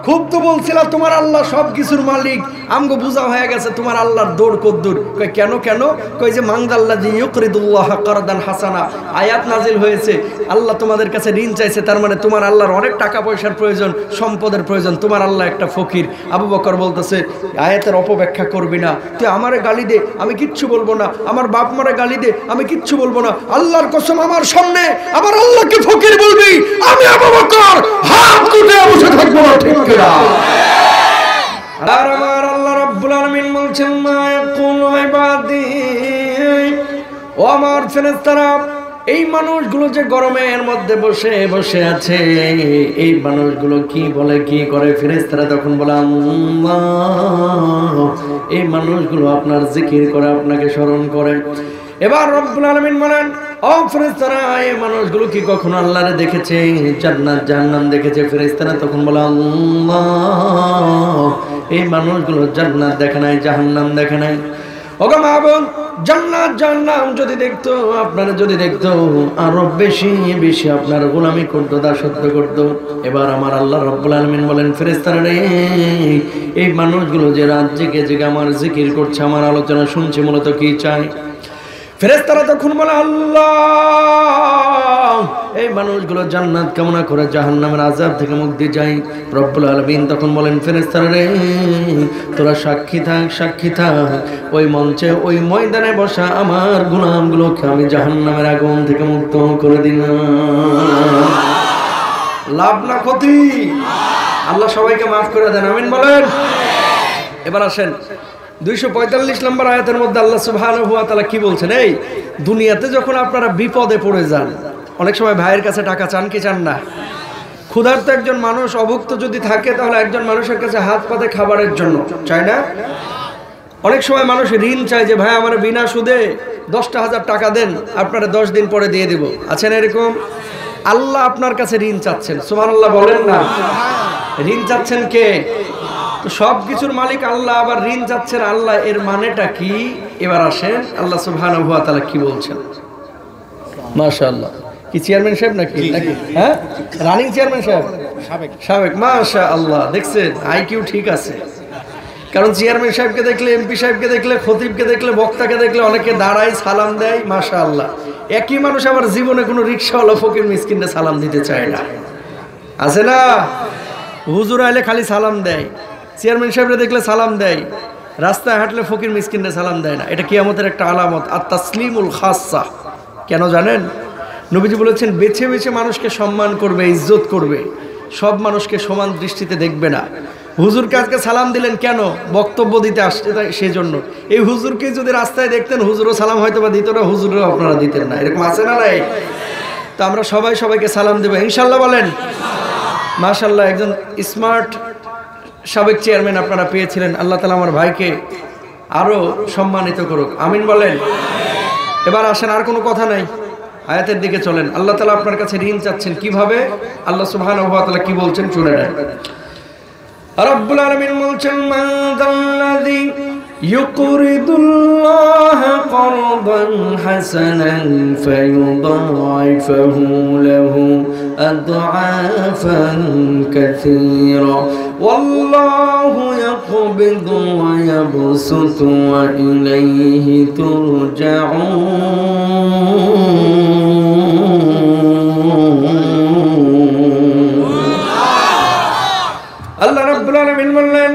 খুব তো বলছিলা তোমার আল্লাহ সব কিছুর মালিক, আমগো বুঝা হয়ে গেছে তোমার আল্লাহর দৌড় কদ্দুর। কই কেন কেন? কই যে মানদাল্লাযী ইউকরিদুল্লাহ কারদান হাসানা আয়াত নাজিল হয়েছে, আল্লাহ তোমাদের কাছে ঋণ চাইছে, তার মানে তোমার আল্লাহর অনেক টাকা পয়সার প্রয়োজন, সম্পদের প্রয়োজন, তোমার আল্লাহ একটা ফকির। আবু বকর বলতেছে আয়াতের অপব্যাখ্যা করবি না, তুই আমারে গালি দে আমি কিচ্ছু বলবো না, আমার বাপ মারে গালি দে আমি কিচ্ছু বলবো না, আল্লাহর কসম আমার সামনে আমার আল্লাহকে ফকির বলবি, আমি আবু বকর হাত গুটে বসে থাকবো না, ঠিক কিনা? আর আমার আল্লাহ রাব্বুল আলামিন বলছেন মা ইয়াকুলু ইবাদি, ও আমার ফেরেশতারা, এই মানুষগুলো যে গরমের মধ্যে বসে বসে আছে, এই মানুষগুলো কি বলে কি করে? ফেরেশতারা তখন বলে আল্লাহ, এই মানুষগুলো আপনার জিকির করে, আপনাকে স্মরণ করে। এবার রব্বুল আলামিন বলেন ও ফেরেশতারা, এই মানুষগুলো কি কখনো আল্লাহরে দেখেছে, জান্নাত জাহান্নাম দেখেছে? ফেরেশতারা তখন বলে আল্লাহ, এই মানুষগুলো জান্নাত দেখে নাই, জাহান্নাম দেখে নাই। ওগো মাবুদ, জান্নাত জাহান্নাম যদি দেখতো, আপনারা যদি দেখতো, আরো বেশি বেশি আপনার গোলামি করতো, দাসত্ব করতো। এবার আমার আল্লাহ রাব্বুল আলামিন বলেন ফেরেশতারা রে, এই মানুষগুলো যে রাত জেগে জেগে আমার জিকির করছে, আমার আলোচনা শুনছে, মূলত কি চায়? ফেরেশতারা তখন বলে আল্লাহ, এই মানুষগুলো জান্নাত কামনা করে জাহান্নামের আযাব থেকে মুক্তি চায়। রব্বুল আলামিন তখন বলেন ফেরেশতারা রে, তোরা সাক্ষী থাক, সাক্ষী থাক, ওই মঞ্চে ওই ময়দানে বসা আমার গোলামগুলোকে আমি জাহান্নামের আগুন থেকে মুক্ত করে দিলাম। লাভ না ক্ষতি? আল্লাহ সবাইকে মাফ করে দেন, আমিন বলেন। এবার আসেন 245 নম্বর আয়াতের মধ্যে আল্লাহ সুবহানাহু ওয়া তাআলা কি বলছেন? এই দুনিয়াতে যখন আপনারা বিপদে পড়ে যান, অনেক সময় ভাইয়ের কাছে টাকা চান কি চান না? ক্ষুধার্ত একজন মানুষ অভুক্ত যদি থাকে, তাহলে একজন মানুষের কাছে হাত পাতে খাবারের জন্য চায় না? অনেক সময় মানুষ ঋণ চায় যে ভাই আমার বিনা সুদে 10,000 টাকা দেন, আপনারা 10 দিন পরে দিয়ে দিব। আছেন এরকম? আল্লাহ আপনার কাছে ঋণ চাচ্ছেন, সুবহানাল্লাহ বলেন না? ঋণ চাচ্ছেন কে? তো সব কিছুর মালিক আল্লাহ, আবার ঋণ চাচ্ছেন আল্লাহ, এর মানেটা কি? এবার আসেন আল্লাহ সুবহানাহু ওয়া তাআলা কি বলছেন। মাশাআল্লাহ, কি চেয়ারম্যান সাহেব নাকি? হ্যাঁ, রানিং চেয়ারম্যান সাহেব, সাবেক। মাশাআল্লাহ, দেখছেন আইকিউ ঠিক আছে। কারণ চেয়ারম্যান সাহেবকে দেখলে, এমপি সাহেবকে দেখলে, খতিবকে দেখলে, বক্তাকে দেখলে অনেকে দাঁড়ায় সালাম দেয়। মাশাআল্লাহ, একই মানুষ আমার জীবনে কোনো রিকশাওয়ালা ফকির মিসকিনকে সালাম দিতে চায় না, আছে না? হুজুর আইলে খালি সালাম দেয়, চেয়ারম্যান সাহেবরা দেখলে সালাম দেয়, রাস্তায় হাঁটলে ফকির মিসকিনরে সালাম দেয় না। এটা কিয়ামতের একটা আলামত, আর তাসলিমুল খাসসা। কেন জানেন? নবীজি বলেছেন বেছে বেছে মানুষকে সম্মান করবে, ইজ্জত করবে, সব মানুষকে সমান দৃষ্টিতে দেখবে না। হুজুরকে আজকে সালাম দিলেন কেন? বক্তব্য দিতে আসছে সেই জন্য। এই হুজুরকে যদি রাস্তায় দেখতেন, হুজুরও সালাম হয়তো বা দিত না, হুজুরও আপনারা দিতেন না। এরকম আছে না নাই? তো আমরা সবাই সবাইকে সালাম দেবো ইনশাল্লাহ, বলেন মাশাআল্লাহ। একজন স্মার্ট সাবেক চেয়ারম্যান আপনারা পেয়েছিলেন, আল্লাহ তাআলা আমার ভাইকে আরো সম্মানিত করুক, আমিন বলেন। এবার আসেন, আর কোনো কথা নাই, আয়াতের দিকে চলেন। আল্লাহ তাআলা আপনার কাছে ঋণ চাচ্ছেন, কিভাবে? আল্লাহ সুবহানাহু ওয়া তাআলা কি বলছেন শুনে নেন। রব্বুল আলামিন বলছেন মান যাল্লাযী ইউকরিদুল্লাহা করদান হাসানান ফায়ুদাইফাহু লাহু আদআফান কাসীরা ওয়াল্লাহু ইয়াকবিদু ওয়া ইয়াবসুতু ওয়া ইলাইহি তুরজাউন। আল্লাহ রাব্বুল আলামিন বললেন,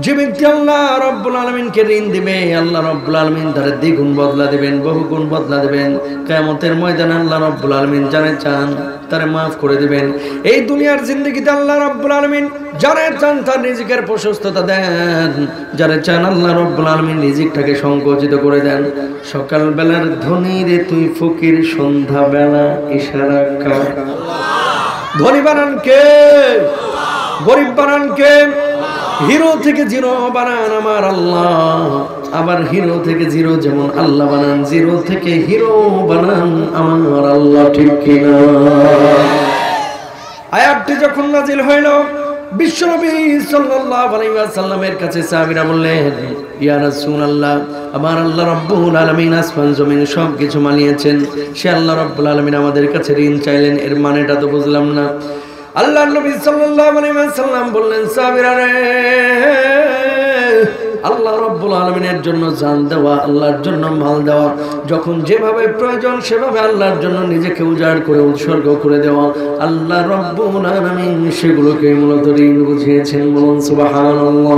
যে ব্যক্তি আল্লাহ রাব্বুল আলামিনকে ঋণ দিবে, আল্লাহ রাব্বুল আলামিন তার দ্বিগুণ বদলা দিবেন, বহুগুণ বদলা দিবেন। কিয়ামতের ময়দানে আল্লাহ রাব্বুল আলামিন যারে চান তারে মাফ করে দিবেন। এই দুনিয়ার জিন্দেগিতে আল্লাহ রাব্বুল আলামিন যারে চান তার রিজিকের প্রশস্ততা দেন, যারে চান আল্লাহ রাব্বুল আলামিন রিজিকটাকে সংকুচিত করে দেন। সকাল বেলার ধনী রে তুই ফকির, সন্ধ্যা বেলা ইশারা কর। ধনী বানান কে? গরিব বানান কে? হিরো থেকে জিরো বানান আমার আল্লাহ, আবার হিরো থেকে জিরো যেমন আল্লাহ বানান, জিরো থেকে হিরো বানান আমার আল্লাহ, ঠিক কিনা? আয়াতটি যখন নাজিল হইল, বিশ্বনবী সাল্লাল্লাহু আলাইহি ওয়াসাল্লামের কাছে সাহাবীরা বললেন, ইয়া রাসূলুল্লাহ, আমার আল্লাহ রাব্বুল আলামিন আসমান জমিন সব কিছু মানিয়েছেন, সে আল্লাহ রাব্বুল আলামিন আমাদের কাছে ঋণ চাইলেন, এর মানেটা তো বুঝলাম না। আল্লাহর নবী সাল্লাল্লাহু আলাইহি ওয়াসাল্লাম বললেন, সাহাবীরা রে, আল্লাহ রাব্বুল আলামিনের জন্য জান দেওয়া, আল্লাহর জন্য মাল দেওয়া, যখন যেভাবে প্রয়োজন সেভাবে আল্লাহর জন্য নিজেকে উজাড় করে উৎসর্গ করে দেওয়া, আল্লাহ রাব্বুল আলামিন সেগুলোকে মূলত ঋণ বুঝিয়েছেন। বলুন সুবহানাল্লাহ।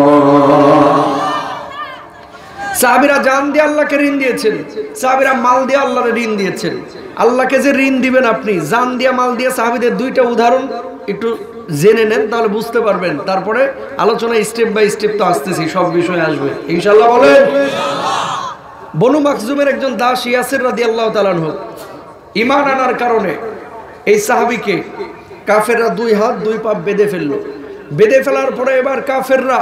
সাহাবীরা জান দিয়ে আল্লাহকে ঋণ দিয়েছেন, সাহাবীরা মাল দিয়ে আল্লাহর ঋণ দিয়েছেন। আল্লাহকে যে ঋণ দিবেন আপনি, জান দিয়ে মাল দিয়ে, সাহাবীদের দুইটা উদাহরণ একটু জেনে নেন, তাহলে বুঝতে পারবেন। তারপরে আলোচনা স্টেপ বাই স্টেপ তো আসতেছি, সব বিষয় আসবে ইনশাআল্লাহ। বলেন। বনু মাখজুমের একজন দাস ইয়াসির রাদিয়াল্লাহু তাআলা আনহু, ঈমান আনার কারণে এই সাহাবীকে কাফেররা দুই হাত দুই পা বেঁধে ফেললো। বেঁধে ফেলার পরে এবার কাফেররা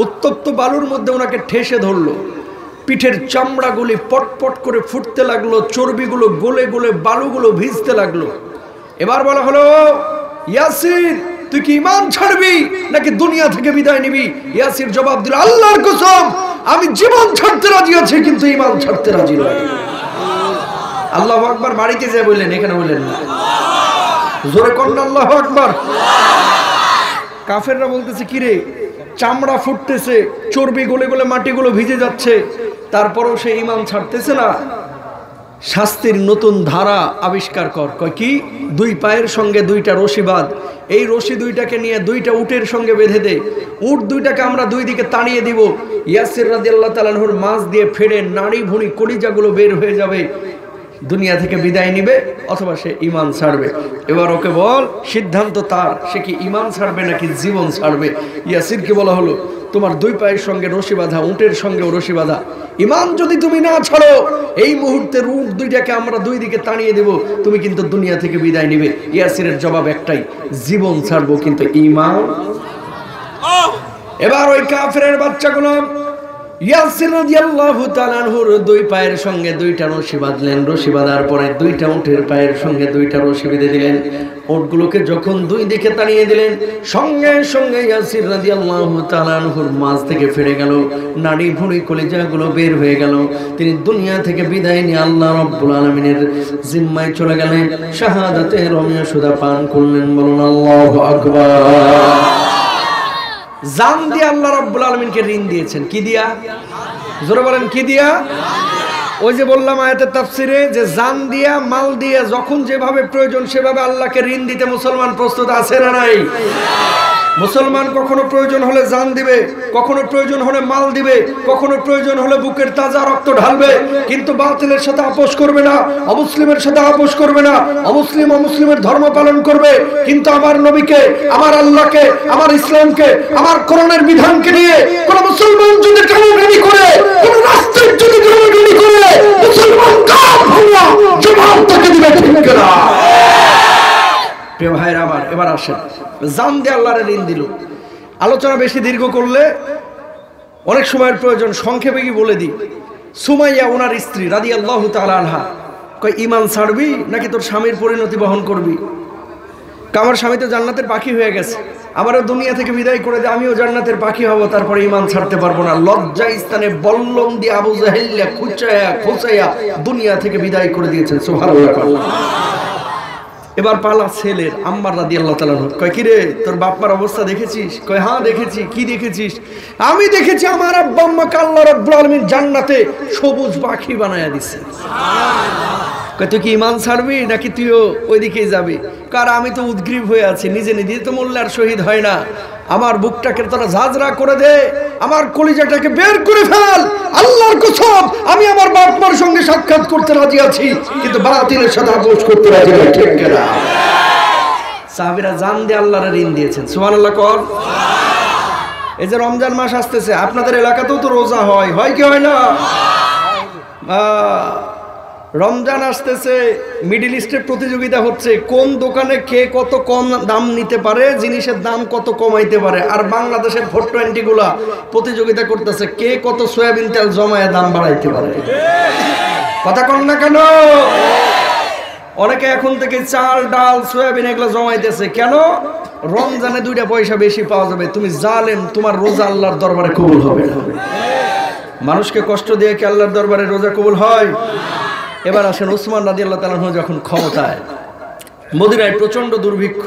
উত্তপ্ত বালুর মধ্যে ওনাকে ঠেসে ধরলো। পিঠের চামড়াগুলি পটপট করে ফুটতে লাগলো, চর্বিগুলো গলে গলে বালুগুলো ভিজতে লাগলো। এবার বলা হলো, ইয়াসির তুই কি ঈমান ছাড়বি নাকি দুনিয়া থেকে বিদায় নিবি? ইয়াসির জবাব দিল, আল্লাহর কসম আমি জীবন ছাড়তে রাজি আছি, কিন্তু ঈমান ছাড়তে রাজি নই। আল্লাহু আকবার। বাড়িতে যায় বললেন, এখানে বললেন না, জোরে কন্যা আল্লাহু আকবার। কাফেররা বলতেছে, কিরে চামড়া ফুটতেছে, চর্বি গলে গলে মাটিগুলো ভিজে যাচ্ছে, তারপরও সে ঈমান ছাড়তেছে না। শাস্তির নতুন ধারা আবিষ্কার কর। কয় কি? দুই পায়ের সঙ্গে দুইটা রশি বাঁধ, এই রশি দুইটাকে নিয়ে দুইটা উটের সঙ্গে বেঁধে দে, উট দুইটাকে আমরা দুই দিকে তাড়িয়ে দিব। ইয়াসির রাদিয়াল্লাহু তাআলা আনহুর মাঝ দিয়ে ফেড়ে নাড়ি ভুঁড়ি কলিজাগুলো বের হয়ে যাবে, দুনিয়া থেকে বিদায় নিবে অথবা সে ঈমান ছাড়বে। এবার ওকে বল, সিদ্ধান্ত তার, সে কি ঈমান ছাড়বে নাকি জীবন ছাড়বে। ইয়াসিরকে বলা হলো, তোমার দুই পায়ের সঙ্গে রশি বাঁধা, উটের সঙ্গেও রশি বাঁধা, ঈমান যদি তুমি না ছাড়ো এই মুহূর্তে উট দুইটাকে আমরা দুই দিকে তাড়িয়ে দেব, তুমি কিন্তু দুনিয়া থেকে বিদায় নিবে। ইয়াসিরের জবাব একটাই, জীবন ছাড়বো কিন্তু ঈমান। এবার ওই কাফেরের বাচ্চাগুলো ইয়াসির রাদিয়াল্লাহু তাআলা আনহুর দুই পায়ের সঙ্গে দুইটা রশি বাঁধলেন। রশি বাঁধার পরে দুইটা উটের পায়ের সঙ্গে দুইটা রশি বেঁধে দিলেন। উটগুলোকে যখন দুই দিকে তাড়িয়ে দিলেন, সঙ্গে সঙ্গে ইয়াসির রাদিয়াল্লাহু তাআলা আনহুর মাঝ থেকে ফিরে গেল, নাড়ি ভুঁড়ি কলিজাগুলো বের হয়ে গেল। তিনি দুনিয়া থেকে বিদায় নিয়ে আল্লাহ রাব্বুল আলামিনের জিম্মায় চলে গেলেন, শাহাদাতে রমিয়া সুদা পান করলেন। বলুন আল্লাহু আকবার। জান দিয়ে আল্লাহ রাব্বুল আলামিনকে ঋণ দিয়েছেন। কি দিয়া? জোরে বলেন, কি দিয়া? ওই যে বললাম আয়াতের তাফসিরে যে জান দিয়া মাল দিয়া যখন যেভাবে প্রয়োজন সেভাবে আল্লাহকে ঋণ দিতে মুসলমান প্রস্তুত আছে না নাই? মুসলমান কখনো প্রয়োজন হলে জান দিবে, কখনো প্রয়োজন হলে মাল দিবে, কখনো প্রয়োজন হলে বুকের তাজা রক্ত ঢালবে, কিন্তু বাতিলের সাথে আপোষ করবে না, অমুসলিমের সাথে আপোষ করবে না। অমুসলিম অমুসলিমের ধর্ম পালন করবে, কিন্তু আমার নবীকে, আমার আল্লাহকে, আমার ইসলামকে, আমার কোরআনের বিধানকে নিয়ে কোন মুসলমান যদি টানাটানি করে, কোন রাষ্ট্রের যদি টানাটানি করে, মুসলমান কাফের জবাব তাকে দিবে, ঠিক না? প্রিয় ভাইরা আমার, এবার আসেন, জান দিয়ে আল্লাহর ঋণ দিল। আলোচনা বেশি দীর্ঘ করলে অনেক সময়ের প্রয়োজন, সংক্ষেপে কি বলে দিই। সুমাইয়া ওনার স্ত্রী রাদিয়াল্লাহু তাআলা আনহা কয়, ঈমান ছাড়বি নাকি তোর স্বামীর পরিণতি বহন করবি? আমার স্বামী তো জান্নাতের পাখি হয়ে গেছে, আমারও দুনিয়া থেকে বিদায় করে দে, আমিও জান্নাতের পাখি হব, তারপরে ঈমান ছাড়তে পারবো না। লজ্জা স্থানে বল্লম দিয়ে আবু জাহেল খুঁচাইয়া দুনিয়া থেকে বিদায় করে দিয়েছেন। সুবহানাল্লাহ। এবার পালা ছেলের, আম্মার রাদিয়াল্লাহু তাআলা কয়, কি রে তোর বাপমার অবস্থা দেখেছিস? কয়, হ্যাঁ দেখেছি। কি দেখেছিস? আমি দেখেছি আমার আব্বা আম্মাকে আল্লাহ রাব্বুল আলামিন জান্নাতে সবুজ পাখি বানায়া দিছে। কয়, তুই কি ঈমান ছাড়বি নাকি তুইও ওইদিকেই যাবি? কার আমি তো উদ্গ্রীব হয়ে আছি, নিজে নিজে তো মরলে আর শহীদ হয় না, আমার বুকটাকে তোরা ঝাঁঝরা করে দে, আমার কলিজাটাকে বের করে ফেল। আল্লাহর কসম আমি আমার বাপ মার সঙ্গে সাক্ষাৎ করতে রাজি আছি, কিন্তু বাতিলের সাথে আপোষ করতে রাজি নই, ঠিক না? সাহাবীরা জান দিয়ে আল্লাহর ঋণ দিয়েছেন। সুবহানাল্লাহ কর। এই যে রমজান মাস আসতেছে, আপনাদের এলাকাতেও তো রোজা হয়, হয় কি হয় না? রমজান আসতেছে, মিডল ইস্টের প্রতিযোগিতা হচ্ছে, কোন দোকানে কে কত কম দাম নিতে পারে, জিনিসের দাম কত কমাইতে পারে। আর বাংলাদেশের 420 গুলা প্রতিযোগিতা করতেছে কে কত সয়াবিন তেল জমায় দাম বাড়াইতে পারে। কথা কম না কেন? অনেকে এখন থেকে চাল ডাল সয়াবিন এগুলো জমাইতেছে। কেন? রমজানে 2টা পয়সা বেশি পাওয়া যাবে। তুমি জালেম, তোমার রোজা আল্লাহর দরবারে কবুল হবে না। মানুষকে কষ্ট দিয়ে কি আল্লাহর দরবারে রোজা কবুল হয়? এবার আসেন, উসমান রাদিয়াল্লাহু তাআলা যখন ক্ষমতায়, মদিনায় প্রচন্ড দুর্ভিক্ষ,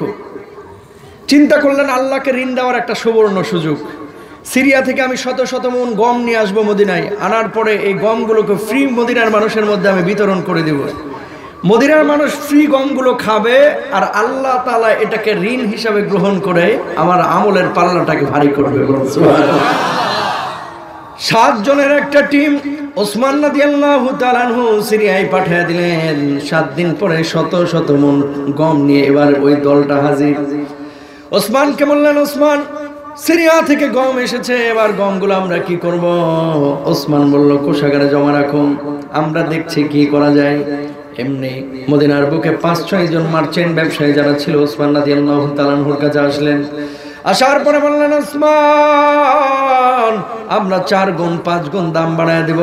চিন্তা করলেন আল্লাহকে ঋণ দেওয়ার একটা সুবর্ণ সুযোগ। সিরিয়া থেকে আমি শত শত মন গম নিয়ে আসবো মদিনায়, আনার পরে এই গমগুলোকে ফ্রি মদিনার মানুষের মধ্যে আমি বিতরণ করে দেব। মদিনার মানুষ ফ্রি গমগুলো খাবে, আর আল্লাহ তাআলা এটাকে ঋণ হিসাবে গ্রহণ করে আমার আমলের পাল্লাটাকে ভারী করবে। 7 জনের একটা টিম ওসমান রাদিয়াল্লাহু তাআলা আনহু সিরিয়ায় পাঠিয়ে দিলেন। 7 দিন পরে শত শত মন গম নিয়ে এবার ওই দলটা হাজির। ওসমানকে বললেন, ওসমান, সিরিয়া থেকে গম এসেছে, এবার গমগুলো আমরা কি করব? ওসমান বলল, কোষাগারে জমা রাখুন, আমরা দেখছি কি করা যায়। এমনি মদিনার বুকে 5-6 জন মার্চেন্ট ব্যবসায়ী যারা ছিল ওসমান রাদিয়াল্লাহু তাআলা আনহুর কাছে আসলেন। আসার পরে বললেন, ওসমান, আমরা 4 গুণ 5 গুণ দাম বাড়ায় দেব,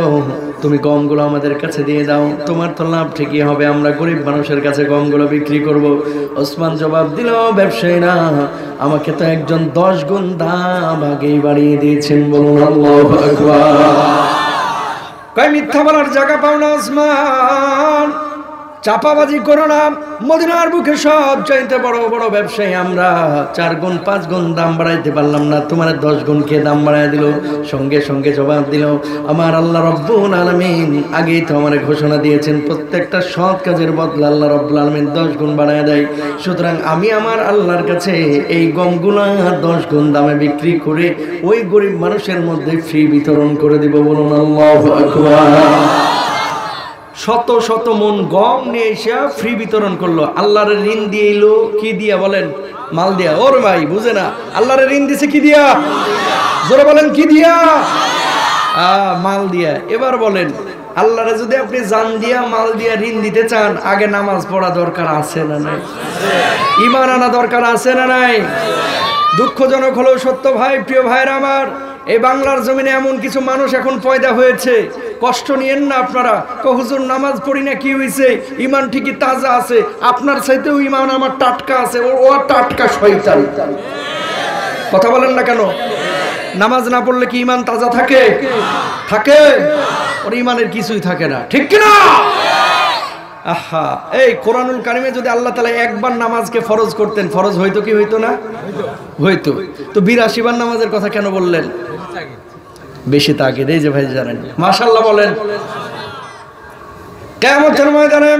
তুমি গমগুলো আমাদের কাছে দিয়ে দাও, তোমার তো লাভ ঠিকই হবে, আমরা গরিব মানুষের কাছে গমগুলো বিক্রি করব। ওসমান জবাব দিল, ব্যবসায়ীরা আমাকে তো একজন 10 গুণ দাম আগেই বাড়িয়ে দিয়েছেন, বলুন আল্লাহু আকবার। কই মিথ্যা বলার জায়গা পাও না ওসমান, চাপাবাজি করো না। মদিনার বুকে সব চাইতে বড় বড় ব্যবসায়ী আমরা, 4 গুণ 5 গুণ দাম বাড়াইতে পারলাম না, তোমার 10 গুণ কে দাম বাড়ায় দিল? সঙ্গে সঙ্গে জবাব দিল, আমার আল্লাহ রব্বুল আলামিন আগেই তো আমার ঘোষণা দিয়েছেন, প্রত্যেকটা সৎ কাজের বদলা আল্লাহ রব্বুল আলামিন 10 গুণ বাড়ায় দেয়। সুতরাং আমি আমার আল্লাহর কাছে এই গমগুলা 10 গুণ দামে বিক্রি করে ওই গরিব মানুষের মধ্যে ফ্রি বিতরণ করে দিব, বলুন আল্লাহু আকবার। শত শত মন গম নিয়ে এসে ফ্রি বিতরণ করলো। আল্লাহর ঋণ দিয়ে এলো কি দিয়া? বলেন, মাল দিয়া। ওর ভাই বুঝে না, আল্লাহর ঋণ দিছে কি দিয়া? জোরে বলেন, কি দিয়া? মাল দিয়া। এবার বলেন, আল্লাহরে যদি আপনি জান দিয়া মাল দিয়া ঋণ দিতে চান, আগে নামাজ পড়া দরকার আছে না নাই? ঈমান আনা দরকার আছে না নাই? দুঃখজনক হলেও সত্য ভাই, প্রিয় ভাইরা আমার, এই বাংলার জমিনে এমন কিছু মানুষ এখন পয়দা হয়েছে, কষ্ট নিয়েন না আপনারা। হুজুর নামাজ পড়ি না, কি হয়েছে? ঈমান ঠিকই তাজা আছে, আপনার চাইতেও ঈমান আমার টাটকা আছে। ও টাটকা শয়তান। কথা বলেন না কেন? নামাজ না পড়লে কি ঈমান তাজা থাকে? থাকে? ওর ঈমানের কিছুই থাকে না, ঠিক কি না? আহা, এই কোরআনুল কারিমে যদি আল্লাহ তাআলা একবার নামাজকে ফরজ করতেন, ফরজ হইতো কি হইতো না? হইতো। তো 82 বার নামাজের কথা কেন বললেন? বেশি তাকিদ। এই যে ভাই জানেন, মাশাআল্লাহ বলেন। কিয়ামতের ময়দানে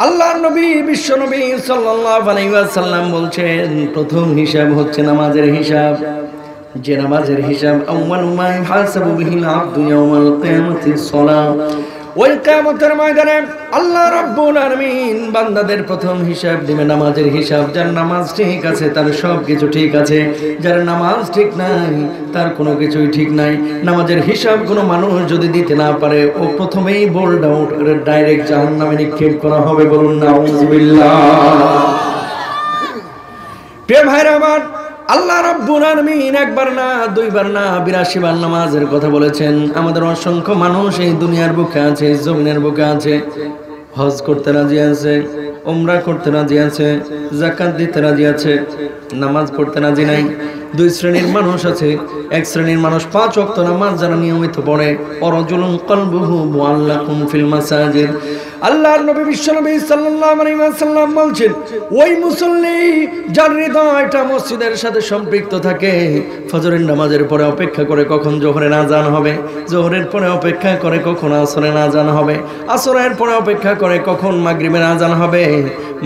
আল্লাহর নবী, বিশ্ব নবী সাল্লাল্লাহু আলাইহি ওয়াসাল্লাম বলছেন, প্রথম হিসাব হচ্ছে নামাজের হিসাব। যে নামাজের হিসাব, আউয়ালু মা ইউহাসাবু বিহিল আবদু ইয়াওমাল কিয়ামাতিস সালাহ। ওই কিয়ামতের ময়দানে আল্লাহ রাব্বুল আলামিন বান্দাদের প্রথম হিসাব দিবে নামাজের হিসাব। যার নামাজ ঠিক আছে তার সব কিছু ঠিক আছে, যার নামাজ ঠিক নাই তার কোনো কিছুই ঠিক নাই। নামাজের হিসাব কোনো মানুষ যদি দিতে না পারে, ও প্রথমেই বোল্ড আউট করে ডাইরেক্ট জাহান্নামে নিক্ষেপ করা হবে, বলুন নাউযুবিল্লাহ। প্রিয় ভাইরা আমার, আল্লাহ রাব্বুল আলামিন একবার না, দুইবার না, 82 বার নামাজের কথা বলেছেন। আমাদের অসংখ্য মানুষ এই দুনিয়ার বুকে আছে, জমিনের বুকে আছে, হজ করতে রাজি আছে, উমরা করতে রাজি আছে, যাকাত দিতে রাজি আছে, নামাজ পড়তে রাজি নাই। 2 শ্রেণীর মানুষ আছে। এক শ্রেণীর মানুষ 5 ওয়াক্ত নামাজ যারা নিয়মিত পড়ে, ওয়ারাজুলুন কলবুহু মুআল্লাকুন ফিল মাসাজিদ। আল্লাহর নবী বিশ্বনবী সাল্লাল্লাহু আলাইহি ওয়াসাল্লাম বলছেন, ওই মুসল্লি যার হৃদয়টা মসজিদের সাথে সম্পৃক্ত থাকে, ফজরের নামাজের পরে অপেক্ষা করে কখন জোহরের আযান হবে, জোহরের পরে অপেক্ষা করে কখন আসরের আযান হবে, আসরের পরে অপেক্ষা করে কখন মাগরিবের আযান হবে,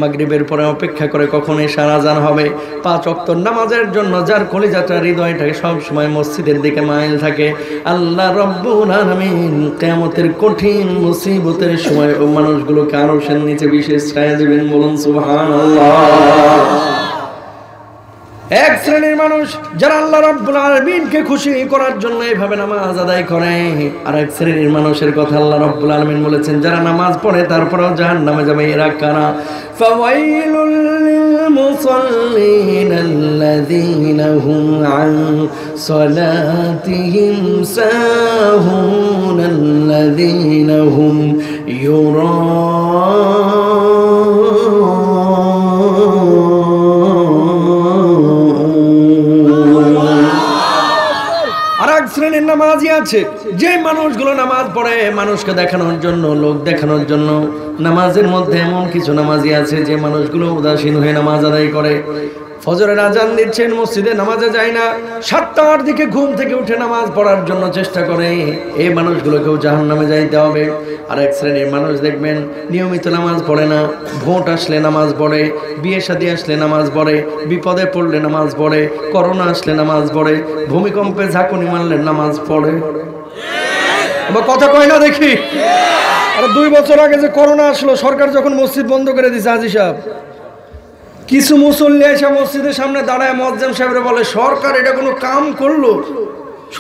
মাগরিবের পরে অপেক্ষা করে কখন এশার আযান হবে। 5 ওয়াক্ত নামাজের জন্য যার কলিজাটা, হৃদয়টাকে সব সময় মসজিদের দিকে মাইল থাকে, আল্লাহ রাব্বুল আলামিন কিয়ামতের কঠিন মুসিবতের সময় ও মানুষগুলোকে আরশের নিচে বিশেষ ছায়া দিবেন, বলুন সুবহানাল্লাহ। এক শ্রেণীর মানুষ যারা আল্লাহ রাব্বুল আলামিনকে খুশি করার জন্য এইভাবে নামাজ আদায় করে, আর এক শ্রেণীর মানুষের কথা আল্লাহ রাব্বুল আলামিন বলেছেন, যারা নামাজ পড়ে তারপরেও জাহান্নামে যাবে। এরা কারা? ফাওয়াইলুল লিল মুসাল্লিন আল্লাযীনা হুম আন সালাতিহিম সাহুন আল্লাযীনা হুম শ্রেণীর নামাজি আছে যে মানুষগুলো নামাজ পড়ে মানুষকে দেখানোর জন্য, লোক দেখানোর জন্য। নামাজের মধ্যে এমন কিছু নামাজি আছে যে মানুষগুলো উদাসীন হয়ে নামাজ আদায় করে। ফজরের আজান দিচ্ছেন, মসজিদে নামাজে যায় না, 7টার দিকে ঘুম থেকে উঠে নামাজ পড়ার জন্য চেষ্টা করে। এই মানুষগুলোকেও জাহান্নামে যাইতে হবে। আর এক শ্রেণীর মানুষ দেখবেন নিয়মিত নামাজ পড়ে না, ভোট আসলে নামাজ পড়ে, বিয়ে শাদী আসলে নামাজ পড়ে, বিপদে পড়লে নামাজ পড়ে, করোনা আসলে নামাজ পড়ে, ভূমিকম্পে ঝাঁকুনি মারলে নামাজ পড়ে। আবার কথা কয় না দেখি। আর 2 বছর আগে যে করোনা আসলো, সরকার যখন মসজিদ বন্ধ করে দিয়েছে, হাজী সাহেব কিছু মুসল্লি এসে মসজিদের সামনে দাঁড়ায় মুয়াজ্জিন সাহেবরে বলে, সরকার এটা কোনো কাম করলো?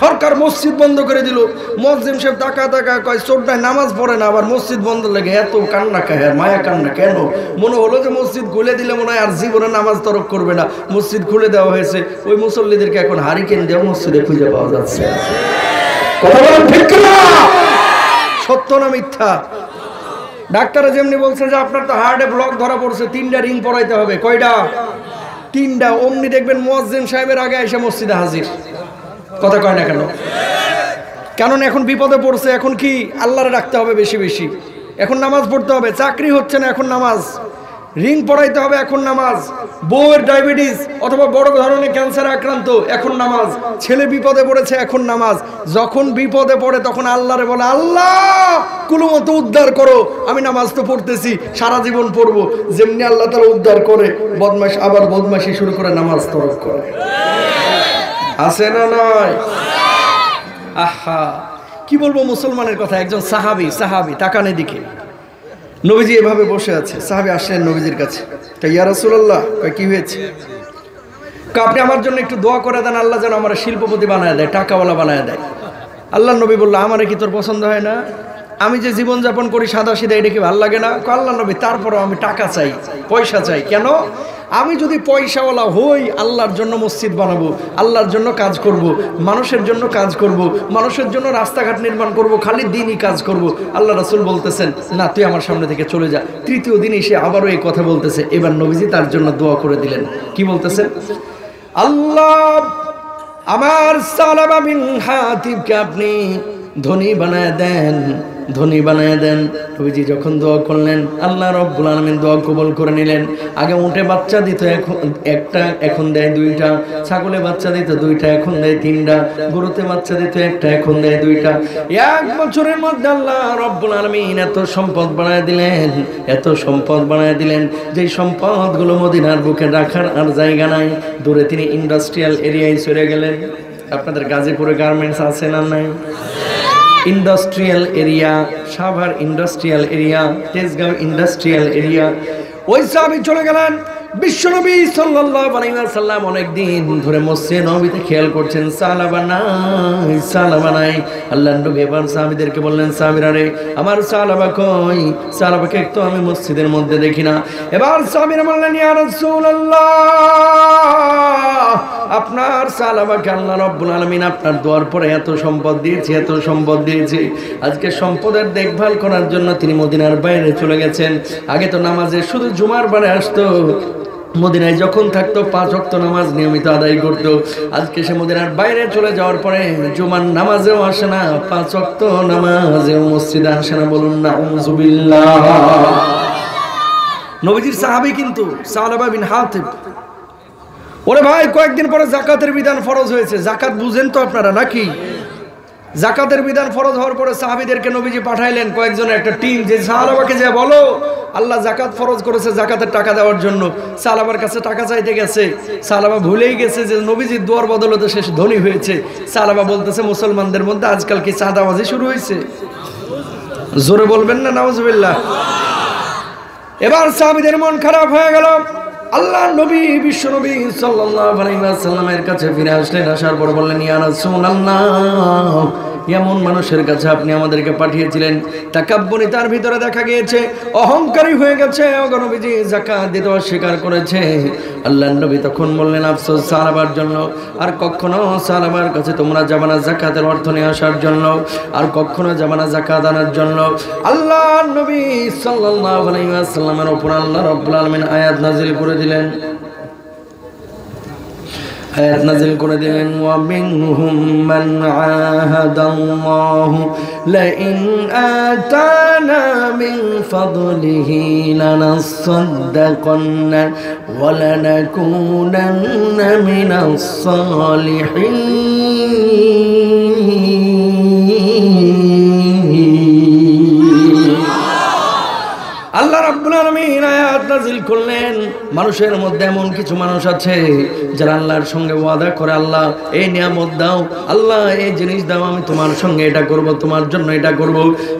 সরকার মসজিদ বন্ধ করে দিল। মুয়াজ্জিন সাহেব টাকা কয়, চোরটায় নামাজ পড়ে না, আবার মসজিদ বন্ধ লাগে, এত কান্না খায়, মায়া কান্না কেন? মনে হলো যে মসজিদ খুলে দিলে মনে হয় আর জীবনে নামাজ তরক করবে না, মসজিদ খুলে দেওয়া হয়েছে। ওই মুসল্লিদেরকে এখন হারিকেন দেওয়া মসজিদে খুঁজে পাওয়া যাচ্ছে। কথা বলেন ঠিক না? সত্য না মিথ্যা? ডাক্তাররা যেমনি বলছে যে আপনার তো হার্টে ব্লক ধরা পড়ছে, 3টা রিং পরাইতে হবে। কয়টা? 3টা। অমনি দেখবেন মুয়াজ্জিন সাহেবের আগে এসে মসজিদে হাজির। কথা কয় না কেন? কারণ এখন বিপদে পড়ছে, এখন কি আল্লাহরে রাখতে হবে বেশি বেশি, এখন নামাজ পড়তে হবে। চাকরি হচ্ছে না, এখন নামাজ। রিং পড়াইতে হবে, এখন নামাজ। বউয়ের ডায়াবেটিস অথবা বড় ধরনের ক্যান্সার আক্রান্ত, এখন নামাজ। ছেলে বিপদে পড়েছে, এখন নামাজ। যখন বিপদে পড়ে তখন আল্লাহরে বলে, আল্লাহ কুলুমতো উদ্ধার করো। আমি নামাজ তো পড়তেছি, সারা জীবন পড়বো। যেমনি আল্লাহ তাআলা উদ্ধার করে, বদমাশ আবার বদমাশি শুরু করে, নামাজ তরক করে। আছে না নয়? আহা, কি বলবো মুসলমানের কথা। একজন সাহাবী তাকানে দিকে, নবীজি এভাবে বসে আছে। সাহাবী আসলেন নবীজির কাছে, তাই ইয়া রাসূলুল্লাহ, কি হয়েছে? আপনি আমার জন্য একটু দোয়া করে দেন, আল্লাহ যেন আমার শিল্পপতি বানায় দেয়, টাকাওয়ালা বানায় দেয়। আল্লাহ নবী বলল, আমারে কি তোর পছন্দ হয় না? আমি যে জীবন যাপন করি সাদা সিধা, এটা কি ভালো লাগে না? আল্লাহ নবী, তারপরও আমি টাকা চাই, পয়সা চাই। কেন? আমি যদি পয়সাওয়ালা হই, আল্লাহর জন্য মসজিদ বানাবো, আল্লাহর জন্য কাজ করব, মানুষের জন্য কাজ করব, মানুষের জন্য রাস্তাঘাট নির্মাণ করব, খালি দিনই কাজ করব। আল্লাহ রাসূল বলতেছেন, না তুই আমার সামনে থেকে চলে যা। 3য় দিন এসে আবারও এই কথা বলতেছে। এবার নবীজি তার জন্য দোয়া করে দিলেন। কি বলতেছেন? আল্লাহ, আমার সালাবা বিন হাতিবকে আপনি ধনী বানায় দেন, ধনী বানায় দেন। নবীজি যখন দোয়া করলেন, আল্লাহ রাব্বুল আলামিন দোয়া কবুল করে নিলেন। আগে উটে বাচ্চা দিত একটা, এখন দেয় 2টা। ছাগলে বাচ্চা দিত 2টা, এখন দেয় 3টা। গরুতে বাচ্চা দিত 1টা, এখন দেয় 2টা। 1 বছরের মধ্যে আল্লাহ রাব্বুল আলামিন এত সম্পদ বানায় দিলেন, এত সম্পদ বানায় দিলেন, যে সম্পদগুলো মদিনার বুকে রাখার আর জায়গা নাই। দূরে তিনি ইন্ডাস্ট্রিয়াল এরিয়ায় চলে গেলেন। আপনাদের গাজীপুরে গার্মেন্টস আছে না নাই? Industrial area, Savar industrial area, Tejgaon industrial area. ওই সাহাবী চলে গেলেন। বিশ্বনবী সাল্লাল্লাহু আলাইহি ওয়াসাল্লাম অনেক দিন ধরে মসজিদে নববীতে খেয়াল করছেন, সাহাবা নাই। আল্লাহর নবী এবার সাহাবীদেরকে বললেন, সাহাবীরা রে, আমার সাহাবা কই? সাহাবাকে তো আমি মসজিদের মধ্যে দেখি না। এবার সাহাবীরা বললেন, ইয়া রাসূলুল্লাহ, আপনার সাহাবাকে আল্লাহ রাব্বুল আলামিন আপনার দোয়ার পরে এত সম্পদ দিয়েছে, এত সম্পদ দিয়েছে। আজকে সম্পদের দেখভাল করার জন্য তিনি মদিনার বাইরে চলে গেছেন। আগে তো নামাজে শুধু জুমার বারে আসতো, মদিনায় যখন থাকতো 5 ওয়াক্ত নামাজ নিয়মিত আদায় করতো। আজকে সে মদিনার বাইরে চলে যাওয়ার পরে জুমার নামাজেও আসে না, 5 ওয়াক্ত নামাজেও মসজিদে আসে না। বলুন না আউযুবিল্লাহ। নবীজির সাহাবী কিন্তু সালাবা বিন হাতিব। ওরে ভাই, কয়েকদিন পরে যাকাতের বিধান ফরজ হয়েছে। যাকাত বুঝেন তো আপনারা নাকি? যাকাতের বিধান ফরজ হওয়ার পরে সাহাবীদেরকে নবীজি পাঠাইলেন কয়েকজনের একটা টিম, যে সাহাবাকে যে বলো আল্লাহ যাকাত ফরজ করেছে, যাকাতের টাকা দেওয়ার জন্য। সাহাবার কাছে টাকা চাইতে গেছে, সাহাবা ভুলেই গেছে যে নবীজির দোয়ার বদলতে শেষ ধনী হয়েছে। সাহাবা বলতেছে, মুসলমানদের মধ্যে আজকাল কি চাঁদাবাজি শুরু হয়েছে? জোরে বলবেন না নাউজুবিল্লাহ। এবার সাহাবীদের মন খারাপ হয়ে গেল। আল্লাহ নবী, বিশ্ব নবী সাল্লাল্লাহু আলাইহি ওয়াসাল্লামের কাছে ফিরে আসলেন। আসার পর বললেন, ইয়া রাসূলুল্লাহ, এমন মানুষের কাছে আপনি আমাদেরকে পাঠিয়েছিলেন, তাকাব্বুরি তার ভিতরে দেখা গিয়েছে, অহংকারী হয়ে গেছে। নবীজি যাকাত দিতে অস্বীকার করেছে। আল্লাহ নবী তখন বললেন, আফসোস সাহাবার জন্য, আর কখনো সাহাবার কাছে তোমরা যাবে না যাকাতের অর্থ নিয়ে আসার জন্য, আর কখনো যাবে না যাকাত আনার জন্য। আল্লাহ নবী সাল্লাল্লাহু আলাইহি ওয়াসাল্লামের উপর আল্লাহ রাব্বুল আলামিন আয়াত নাযিল করে দিলেন। আয়াত নাযিল করে দিলেন ওয়া মিনহুম মান আহাদাল্লাহু লা ইন আতানা মিন ফাদলিহি লানাসাদ্দাকান্না ওয়া লানাকুনান্না মিনাস সালিহিন। আল্লাহ রাব্বুল আলামিন আয়াত নাযিল করলেন, মানুষের মধ্যে এমন কিছু মানুষ আছে যারা আল্লাহর সঙ্গে ওয়াদা করে, আল্লাহ এই নিয়ামত দাও, আল্লাহ এই জিনিস দাও, আমি তোমার সঙ্গে এটা করব, তোমার জন্য এটা করব।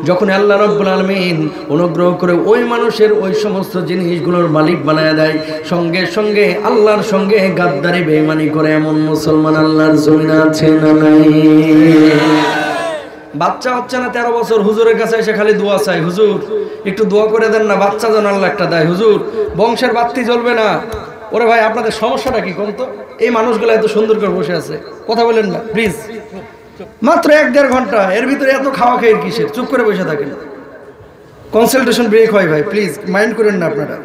যখন আল্লাহ রাব্বুল আলামিন অনুগ্রহ করে ওই মানুষের ওই সমস্ত জিনিসগুলোর মালিক বানায় দেয়, সঙ্গে সঙ্গে আল্লাহর সঙ্গে গাদ্দারি বেঈমানি করে এমন মুসলমান আল্লাহর জমিনে আছে না নাই? বাচ্চা হচ্ছে না 13 বছর, হুজুরের কাছে এসে খালি দোয়া চাই, হুজুর একটু দোয়া করে দেন না, বাচ্চা যেন আল্লাহ একটা দেয়, হুজুর বংশের বাতি জ্বলবে না। ওরে ভাই, আপনাদের সমস্যাটা কি কোন তো? এই মানুষগুলো এত সুন্দর করে বসে আছে, কথা বলেন না প্লিজ। মাত্র 1-1.5 ঘন্টা, এর ভিতরে এত খাওয়া খেয়ে কিসের? চুপ করে বসে থাকেন, কনসালটেশন ব্রেক হয় ভাই, প্লিজ মাইন্ড করেন না আপনারা।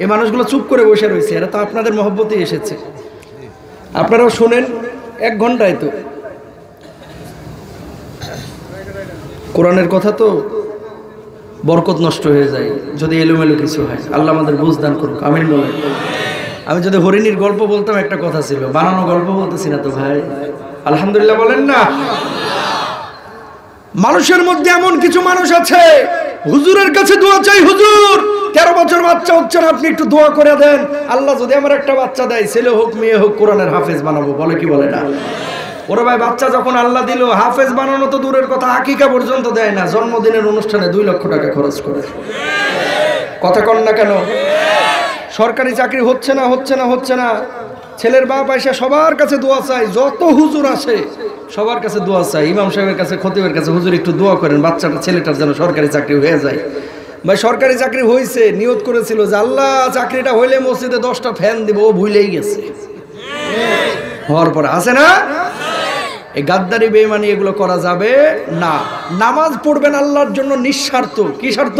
এই মানুষগুলো চুপ করে বসে রয়েছে, এরা তো আপনাদের মহব্বতেই এসেছে, আপনারাও শোনেন। 1 ঘন্টায় তো কোরআনের কথা তো বরকত নষ্ট হয়ে যায় যদি এলোমেলো কিছু হয়। আল্লাহ আমাদের বুঝ দান করুক, আমিন বলেন। আমি যদি হরিণীর গল্প বলতাম একটা কথা ছিল, বানানো গল্প বলতেছি না তো ভাই, আলহামদুলিল্লাহ বলেন না। মানুষের মধ্যে এমন কিছু মানুষ আছে হুজুরের কাছে দোয়া চাই, হুজুর 13 বছর বাচ্চা হচ্ছে না, আপনি একটু দোয়া করে দেন, আল্লাহ যদি আমার একটা বাচ্চা দেয়, ছেলে হোক মেয়ে হোক, কোরআনের হাফেজ বানাবো, বলে কি বলে না? ওরে ভাই, বাচ্চা যখন আল্লাহ দিল, হাফেজ বানানো তো দূরের কথা, আকিকা পর্যন্ত দেয় না, জন্মদিনের অনুষ্ঠানে 2 লক্ষ টাকা খরচ করে। কথা কন না কেন? সরকারি চাকরি হচ্ছে না, হচ্ছে না, হচ্ছে না, ছেলের বাপ আইসা সবার কাছে দোয়া চাই, যত হুজুর আসে সবার কাছে দোয়া চাই, ইমাম সাহেবের কাছে, খতিবের কাছে, হুজুর একটু দোয়া করেন বাচ্চাটা, ছেলেটার যেন সরকারি চাকরি হয়ে যায়। ভাই সরকারি চাকরি হয়েছে, নিয়ত করেছিল যে আল্লাহ চাকরিটা হইলে মসজিদে 10টা ফ্যান দিব, ও ভুলেই গেছে। হওয়ার পর আছে না এই গাদ্দারি বেঈমানি, এগুলো করা যাবে না। নামাজ পড়বেন আল্লাহর জন্য নিঃস্বার্থ, কি স্বার্থ?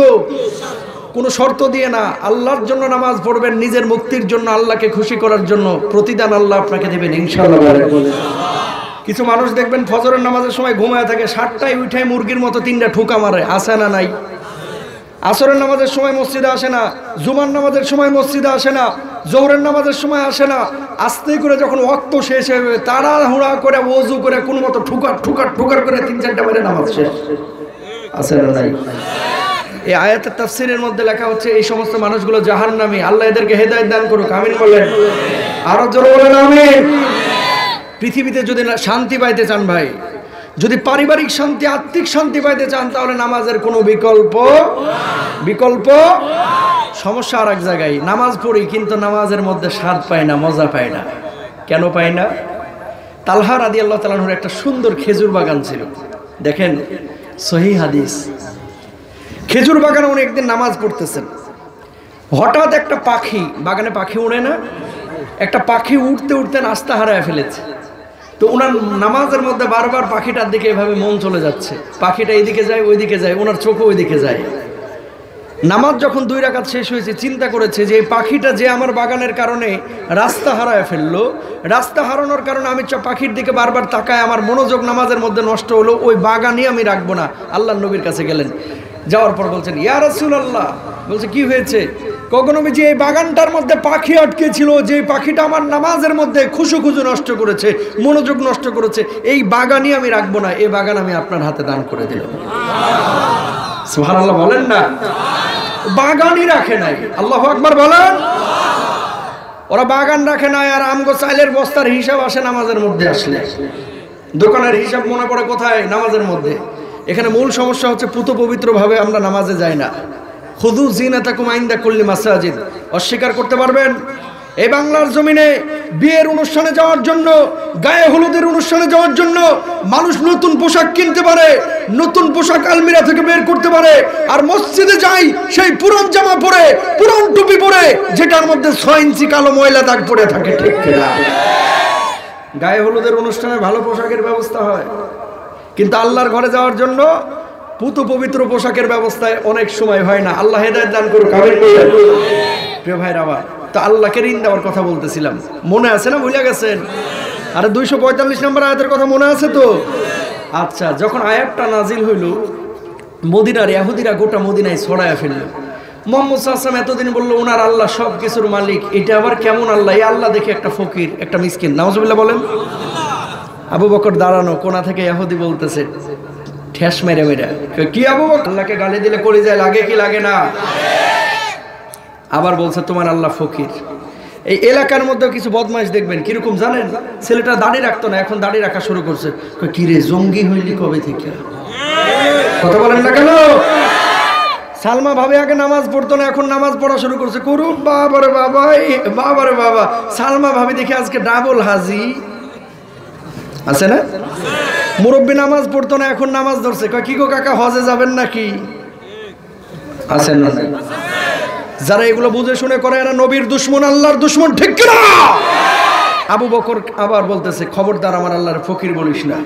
কোনো শর্ত দিয়ে না, আল্লাহর জন্য নামাজ পড়বেন, নিজের মুক্তির জন্য, আল্লাহকে খুশি করার জন্য, প্রতিদান আল্লাহ আপনাকে দেবেন ইনশাআল্লাহ। কিছু মানুষ দেখবেন ফজরের নামাজের সময় ঘুমায় থাকে, 7টায় উঠে মুরগির মতো 3টা ঠুকা মারে, আসে না নাই? আসরের নামাজের সময় মসজিদে আসে না, জুমার নামাজের সময় মসজিদে আসে না, জোহরের নামাজের সময় আসে না, আস্তে করে যখন ওয়াক্ত শেষ হবে তাড়াহুড়া করে ওযু করে কোন মতো ঠুকার ঠুকার ঠুকার করে 3-4টা মারে নামাজ শেষ, আসে না নাই? এই আয়াতের তাফসীরের মধ্যে লেখা হচ্ছে এই সমস্ত মানুষগুলো জাহান্নামী, আল্লাহ এদেরকে হেদায়েত দান করুক, আমিন বলেন। আরো জোরে বলেন আমিন। পৃথিবীতে যদি শান্তি পাইতে চান ভাই, যদি পারিবারিক শান্তি, আত্মিক শান্তি পাইতে চান, তাহলে নামাজের কোনো বিকল্প। সমস্যা আর এক জায়গায়, নামাজ পড়ি কিন্তু নামাজের মধ্যে স্বাদ পাই না, মজা পাই না। কেন পাই না? তালহা রাদিয়াল্লাহু তাআলা আনহুর একটা সুন্দর খেজুর বাগান ছিল, দেখেন সহিহ হাদিস। খেজুর বাগানে উনি একদিন নামাজ পড়তেছেন, হঠাৎ একটা পাখি, বাগানে পাখি উড়ে না, একটা পাখি উঠতে উঠতে নাস্তা হারায় ফেলেছে। তো ওনার নামাজের মধ্যে বারবার পাখিটার দিকে এভাবে মন চলে যাচ্ছে, পাখিটা এইদিকে যায় ওইদিকে যায়, ওনার চোখও ওইদিকে যায়। নামাজ যখন 2 রাকাত শেষ হয়েছে, চিন্তা করেছে যে এই পাখিটা যে আমার বাগানের কারণে রাস্তা হারায় ফেললো, রাস্তা হারানোর কারণে আমি পাখির দিকে বারবার তাকায়, আমার মনোযোগ নামাজের মধ্যে নষ্ট হলো, ওই বাগানই আমি রাখবো না। আল্লাহর নবীর কাছে গেলেন, যাওয়ার পর বলছেন ইয়া রাসূলুল্লাহ, বলছে কি হয়েছে? কখনো যে এই বাগানটার মধ্যে পাখি আটকে ছিল, যে পাখিটা আমার নামাজের মধ্যে খুশু নষ্ট করেছে, মনোযোগ নষ্ট করেছে, এই বাগানই আমি রাখবো না, এই বাগান আমি আপনার হাতে দান করে দিলাম। সুবহানাল্লাহ বলেন না? বাগানই রাখে নাই, আল্লাহু আকবার বলেন। ওরা বাগান রাখে নাই, আর আমগো চাইলের বস্তার হিসাব আসে নামাজের মধ্যে আসলে, দোকানের হিসাব মনে পড়ে কোথায়? নামাজের মধ্যে। এখানে মূল সমস্যা হচ্ছে পুত পবিত্রভাবে আমরা নামাজে যাই না। খুযু যিনাতাকুম ইনদা কুল্লি মাসাজিদ, অস্বীকার করতে পারবেন? এই বাংলার জমিনে বিয়ের অনুষ্ঠানে যাওয়ার জন্য, গায়ে হলুদের অনুষ্ঠানে যাওয়ার জন্য মানুষ নতুন পোশাক কিনতে পারে, নতুন পোশাক আলমিরা থেকে বের করতে পারে, আর মসজিদে যাই সেই পুরন জামা পরে, পুরন টুপি পরে, যেটার মধ্যে 6 ইঞ্চি কালো ময়লা দাগ পড়ে থাকে, ঠিক কিনা? গায়ে হলুদের অনুষ্ঠানে ভালো পোশাকের ব্যবস্থা হয়, কিন্তু আল্লাহর ঘরে যাওয়ার জন্য পুত পবিত্র পোশাকের ব্যবস্থায় অনেক সময় হয় না। আল্লাহ হেদায়েত দান করুক, আমিন বলেন। প্রিয় ভাইরা, আবার তো আল্লাহকে ঋণ দেওয়ার কথা বলতেছিলাম, মনে আছে না? ভুলে গেছেন? আরে 245 নম্বর আয়াতের কথা মনে আছে তো? আচ্ছা, যখন আয়াতটা নাজিল হইল, মদিনার ইহুদিরা গোটা মদিনায় ছড়ায়া ফেলল। মুহাম্মদ সাল্লাল্লাহু আলাইহি ওয়াসাল্লাম এতদিন বললো ওনার আল্লাহ সব কিছুর মালিক, এটা আবার কেমন আল্লাহ? এই আল্লাহ দেখে একটা ফকির, একটা মিসকিন। নাউজুবিল্লাহ বলেন। আবু বকর দাঁড়ানো, কোনা থেকে ইহুদি বলতেছে ঠেস মেরে মেরে, কি আবু বকর, আল্লাহকে গালি দিলে কলিজায় লাগে কি লাগে না? আবার বলছে তোমার আল্লাহ ফকির। এই এলাকার মধ্যে কিছু বদমাইশ দেখবেন কিরকম জানেন, ছেলেটা দাড়ি রাখতো না, এখন দাড়ি রাখা শুরু করছে। কি রে জঙ্গি হইলি কবে থেকে? কথা বলেন না কেন? সালমা ভাবে আগে নামাজ পড়তো না, এখন নামাজ পড়া শুরু করছে। করুন বাবারে বাবা, বাবারে বাবা। সালমা ভাবি দেখে আজকে ডাবল হাজি আছে না? মুরব্বী নামাজ পড়তো না, এখন নামাজ ধরছে। কি গো কাকা হজে যাবেন নাকি? আছেন না? যারা এগুলো বুঝে শুনে করে এরা নবীর দুশমন, আল্লাহর দুশমন, ঠিক কিনা? আবু বকর আবার বলতেছে খবরদার আমার আল্লাহর ফকির বলিস না।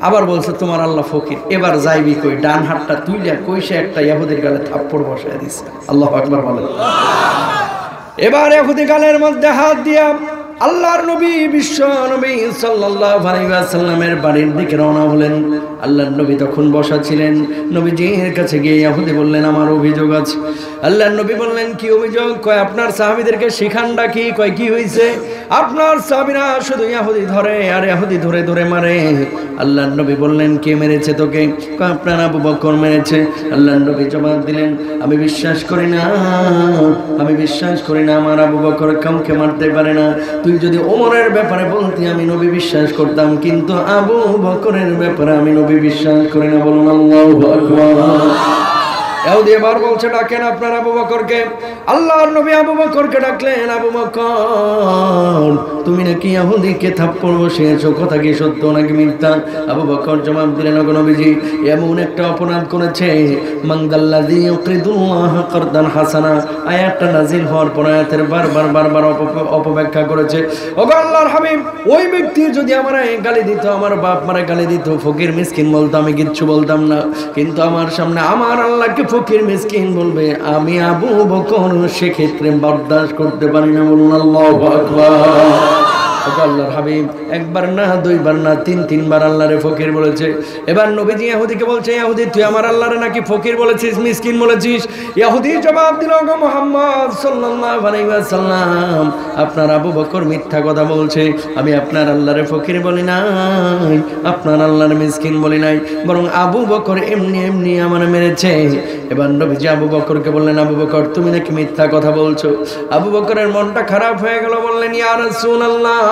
আবার বলছে তোমার আল্লাহ ফকির। এবার যাইবি কই? ডান হাতটা তুইলা কইসে একটা ইহুদির গালে থাপ্পড় বসায় দিছে। আল্লাহু আকবার বলেন। এবার ইহুদি গালের মধ্যে হাত দিয়া আল্লাহর নবী বিশ্ব নবী সাল্লাল্লাহু আলাইহি ওয়াসাল্লামের বাড়ির দিকে রওনা হলেন। আল্লাহর নবী তখন বসা ছিলেন। নবীজির কাছে গিয়ে ইহুদি বললেন আমার অভিযোগ আছে। আল্লাহর নবী বললেন কি অভিযোগ? কয় আপনার সাহাবীদেরকে শিখানডা কি? কয় কি হইছে? আপনার সাহাবীরা শুধু ইহুদি ধরে আর ইহুদি ধরে ধরে মারে। আল্লাহর নবী বললেন কে মেরেছে তোকে? কয় আপনার আবু বকর মেরেছে। আল্লাহর নবী জবাব দিলেন আমি বিশ্বাস করি না, আমি বিশ্বাস করি না আমার আবু বকর কাউকে মারতে পারে না। তুই যদি ওমরের ব্যাপারে বলতি আমি নবী বিশ্বাস করতাম, কিন্তু আবু বকরের ব্যাপারে আমি নবী বিশ্বাস করি না। বলুন আল্লাহু আকবার। ইহুদি এবার বলছে ডাকেন আপনার আবু বকরকে। আল্লাহর নবী আবু বকরকে ডাকলেন। আবু বকর তুমি নাকি ইহুদিকে থাপ্পড় বসিয়েছো, কথা কি সত্য নাকি মিথ্যা? আবু বকর জবাব দিলেন ওগো নবীজি এমন একটা অপরাধ করেছে মানদাল্লাযী ইউকরিদুল্লাহ কারদান হাসানা। আয়াতটা নাজিল হওয়ার পর আয়াতের বারবার অপব্যাখ্যা করেছে। ওগো আল্লাহর হাবিব ওই ব্যক্তি যদি আমার গালি দিত, আমার বাপ মারে গালি দিত, ফকির মিসকিন বলতো, আমি কিচ্ছু বলতাম না। কিন্তু আমার সামনে আমার আল্লাহকে ফকির মিসকিন বলবে, আমি আবু বকর সেক্ষেত্রে বরদাস্ত করতে পারি না। বলুন আল্লাহু আকবার। আল্লাহর হাবিব একবার না দুইবার না তিনবার আল্লাহরে ফকির বলেছে। এবার নবীজি ইহুদিকে বলছে ইহুদি তুই আমার আল্লাহরে নাকি ফকির বলেছিস, মিসকিন বলেছিস? ইহুদি জবাব দিল গো মুহাম্মদ সাল্লাল্লাহু আলাইহি ওয়াসাল্লাম আপনার আবু বকর মিথ্যা কথা বলছে। আমি আপনার আল্লাহরে ফকির বলি নাই, আপনার আল্লাহরে মিসকিন বলি নাই, বরং আবু বকর এমনি এমনি আমার মেরেছে। এবার নবীজি আবু বকরকে বললেন আবু বকর তুমি নাকি মিথ্যা কথা বলছো। আবু বকরের মনটা খারাপ হয়ে গেল। বললেন ইয়া রাসূলুল্লাহ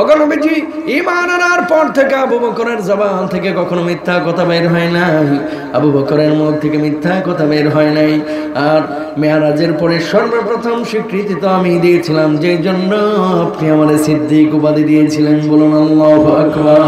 ওগো নবীজি ঈমান আনার পর থেকে আবু বকরের জবান থেকে কখনো মিথ্যা কথা বের হয় নাই, আবু বকরের মুখ থেকে মিথ্যা কথা বের হয় নাই। আর মেরাজের পরে সর্বপ্রথম স্বীকৃতি তো আমি দিয়েছিলাম, যেই জন্য আপনি আমাদের সিদ্দিক উপাধি দিয়েছিলেন। বলুন আল্লাহু আকবার।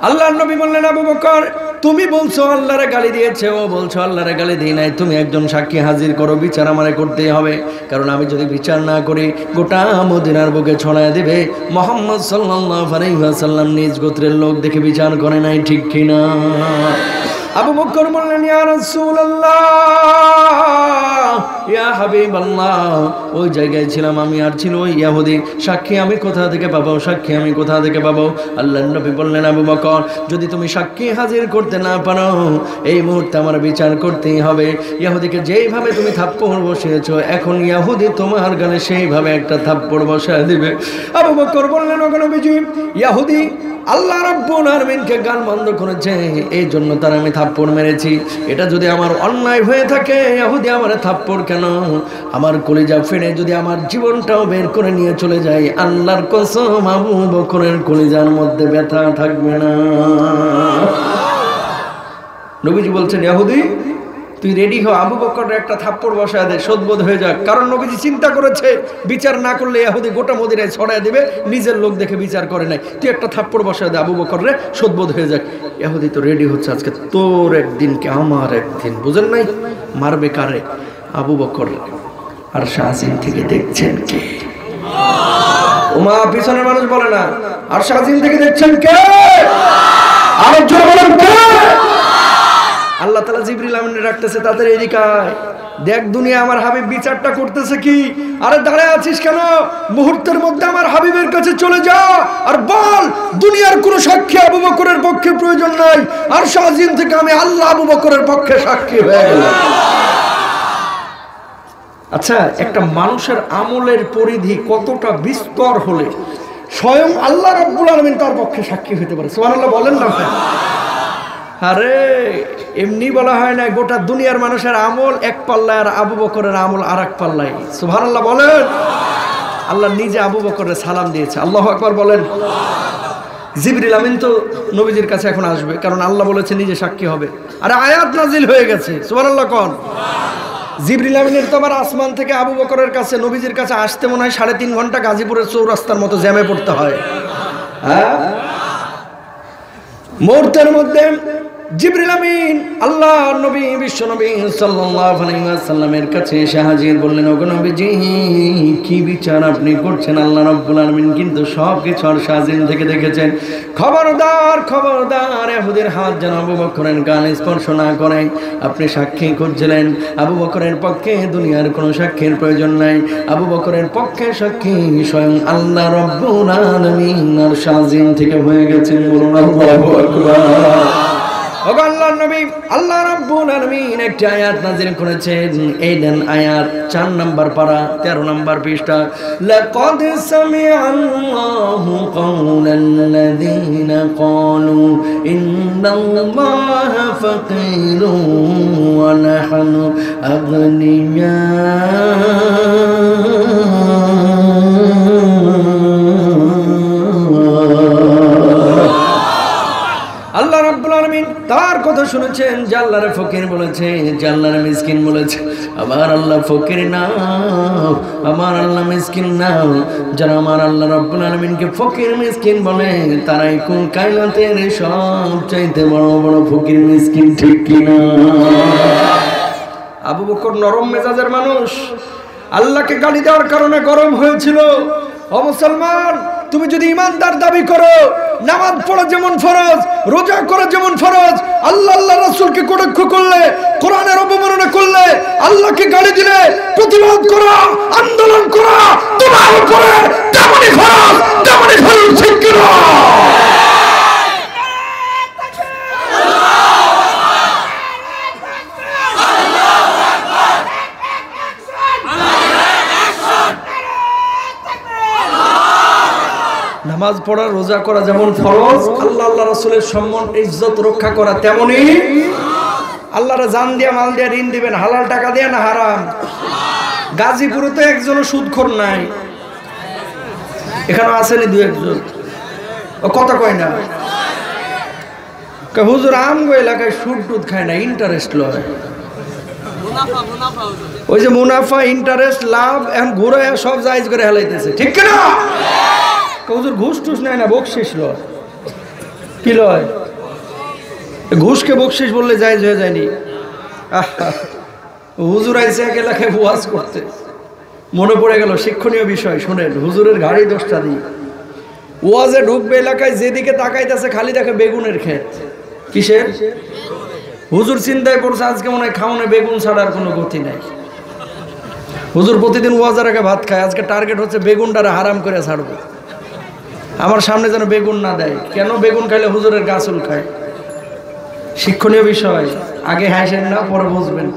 আল্লাহর নবী বললেন আবু বকর তুমি বলছো আল্লাহরে গালি দিয়েছে, ও বলছো আল্লাহরে গালি দিই নাই। তুমি একজন সাক্ষী হাজির করো, বিচার আমারে করতেই হবে। কারণ আমি যদি বিচার না করি গোটা মদিনার বুকে ছড়ায় দিবে মুহাম্মদ সাল্লাল্লাহু আলাইহি ওয়াসাল্লাম নিজ গোত্রের লোক দেখে বিচার করে নাই, ঠিক কিনা? আবু বকর বললেন ইয়া রাসূলুল্লাহ ইয়া হাবিবাল্লাহ ওই জায়গায় ছিলাম আমি আর ছিল ওই ইহুদি, সাক্ষী আমি কোথা থেকে পাবো, সাক্ষী আমি কোথা থেকে পাবো? আল্লাহর নবী বললেন আবু বকর যদি তুমি সাক্ষী হাজির করতে না পারো এই মুহূর্তে আমার বিচার করতেই হবে। ইহুদিকে যেইভাবে তুমি থাপ্পড় বসিয়েছো এখন ইহুদি তোমার গালে সেইভাবে একটা থাপ্পড় বসায় দিবে। আবু বকর বললেন ওগো নবীজি ইহুদি আল্লাহ রাব্বুল আলামিনকে গাল বন্ধ করেছে, এই জন্য তার আমি থাপ্পড় মেরেছি। এটা যদি আমার অন্যায় হয়ে থাকে ইহুদি আমার থাপ্পড় কেন? আমার কলিজা ফেড়ে যদি আমার জীবনটাও বের করে নিয়ে চলে যায় আল্লাহর কসম আবু বকরের কলিজার মধ্যে ব্যথা থাকবে না। নবীজি বলছেন ইহুদি তুই রেডি হো, আবু বকরের একটা থাপ্পড় বসায় দে, শোধবোধ হয়ে যাক। কারণ নবীজি চিন্তা করেছে বিচার না করলে ইহুদি গোটা মদিনায় ছড়ায় দিবে, নিজের লোক দেখে বিচার করে নাই। তুই একটা থাপ্পড় বসায় দে আবু বকরের, শোধবোধ হয়ে যাক। ইহুদি তো রেডি হচ্ছে, আজকে তোর একদিন কে আমার একদিন, বুঝেন নাই? মারবে কারে? আবু বকর। আর শাহজিন থেকে দেখছেন কে? ওমা পিছনের মানুষ বলে না, আর শাহজিন থেকে দেখছেন কে? আর জোরে বলেন কে? আল্লাহ তাআলা জিবরিল আমিন রাখতেছে, তাদের এদিকে আয়, দেখ দুনিয়া আমার হাবিব বিচারটা করতেছে কি। আরে দাঁড়ায় আছিস কেন? মুহূর্তের মধ্যে আমার হাবিবের কাছে চলে যা আর বল দুনিয়ার কোন সাক্ষী আবু বকরের পক্ষে প্রয়োজন নাই, আর শাহজিন থেকে আমি আল্লাহ আবু বকরের পক্ষে সাক্ষী হয়ে গেলাম। আচ্ছা, একটা মানুষের আমলের পরিধি কতটা বিস্তর হলে স্বয়ং আল্লাহ রাব্বুল আলামিন তার পক্ষে সাক্ষী হতে পারে? সুবহানাল্লাহ বলেন না। আরে এমনি বলা হয় না, গোটা দুনিয়ার মানুষের আমল এক পাল্লায় আর আবু বকরের আমল আর এক পাল্লায়। সুবহানাল্লাহ বলেন। আল্লাহ নিজে আবু বকরের সালাম দিয়েছে। আল্লাহু আকবার বলেন। জিবরিল আমিন তো নবীজির কাছে এখন আসবে, কারণ আল্লাহ বলেছে নিজে সাক্ষী হবে। আরে আয়াত নাজিল হয়ে গেছে। সুবহানাল্লাহ কোন জিবরিল আমিনের তো আবার আসমান থেকে আবু বকরের কাছে নবীজির কাছে আসতে মনে হয় 3.5 ঘন্টা গাজীপুরের চৌরাস্তার মতো জ্যামে পড়তে হয়। হ্যাঁ, মুহূর্তের মধ্যে জিবরিল আমিন আল্লাহ নবী বিশ্ব নবী সাল্লাল্লাহু আলাইহি ওয়াসাল্লামের কাছে এসে হাজির। বললেন, ওগো নবীজি, কি বিচার আপনি করছেন? আল্লাহ রাব্বুল আলামিন কিন্তু সব কিছু আর শাহজিন থেকে দেখেছেন। খবরদার খবরদার, ইহুদির হাত যেন আবু বকরের গাল স্পর্শ না করে। আপনি সাক্ষী খুঁজছিলেন, আবু বকরের পক্ষে দুনিয়ার কোনো সাক্ষীর প্রয়োজন নাই। আবু বকরের পক্ষে সাক্ষী স্বয়ং আল্লাহ রাব্বুল আলামিন আর শাহজিন থেকে হয়ে গেছেন। বলুন আল্লাহু আকবার। আল্লাহর নবী আল্লাহ রাব্বুল আলামিন একটা আয়াত নাযিল করেছেন। এই দেন আয়াত 4 নম্বর পারা 13 নম্বর পৃষ্ঠা। লাকাদ সামিআল্লাহু কাওলাল্লাযীনা ক্বালু ইন্নাল্লাহা ফাকীরুন ওয়া নাহনু আগনিয়া। আল্লাহ রাব্বুল আলামিন তার কথা শুনেছেন, যে আল্লাহরে ফকির বলেছে, যে আল্লাহরে মিসকিন বলেছে। আমার আল্লাহ ফকির না, আমার আল্লাহ মিসকিন না। যারা আমার আল্লাহ রাব্বুল আলামিনকে ফকির মিসকিন বলে, তারাই কোন কায়নাতের সব চাইতে বড় বড় ফকির মিসকিন, ঠিক কিনা? আবু বকর নরম মেজাজের মানুষ, আল্লাহকে গালি দেওয়ার কারণে গরম হয়েছিল। ও মুসলমান, তুমি যদি ইমানদার দাবি করো, নামাজ পড়া যেমন ফরজ, রোজা করা যেমন ফরজ, আল্লাহ আল্লাহ রাসূলকে কটাক্ষ করলে, কোরআনের অবমাননা করলে, আল্লাহকে গালি দিলে, প্রতিবাদ করা, আন্দোলন করা তোমার উপরে তেমনই ফরজ, তেমনই ফরজ, ঠিক কি না? নামাজ পড়া, রোজা করা যেমন ফরজ, আল্লাহ আল্লাহ রাসূলের সম্মান ইজ্জত রক্ষা করা তেমনি। আল্লাহর জান দিয়া মাল দিয়া ঋণ দিবেন, হালাল টাকা দিয়ে না হারাম? গাজীপুরে তো একজনও সুদখোর নাই, এখানে আসেনি দু একজন। ও কথা কয় না, হুজুর আমগো এলাকায় সুদ টুদ খায় না, ইন্টারেস্ট লয়। ওই যে মুনাফা, ইন্টারেস্ট, লাভ এখন ঘুরে সব জায়েজ করে হেলাইতেছে, ঠিক না? হুজুর ঘুষ টুস নেয় না, বকশিস লয়। কি লয়? ঘুষকে বকশিস বললে জায়েজ হয়ে যায়নি। হুজুর আইসে এক এলাকায় ওয়াজ করতে, মনে পড়ে গেল শিক্ষণীয় বিষয়। শুনেন, হুজুরের গাড়ি 10টা দিই, ওয়াজে ঢুকবে, এলাকায় যেদিকে তাকাইতেছে খালি দেখে বেগুনের ক্ষেত। কিসের? হুজুর চিন্তায় পড়ছে আজকে মনে হয় খাওয়ানো বেগুন ছাড়ার কোনো গতি নাই। হুজুর প্রতিদিন ওয়াজের আগে ভাত খায়, আজকে টার্গেট হচ্ছে বেগুনটারে হারাম করে ছাড়বো। আমার সামনে যেন বেগুন না দেয়। কেন? বেগুন খাইলে হুজুরের গাছল খায়। শিক্ষণীয় বিষয়, আগে হাসেন না, পরে বুঝবেন।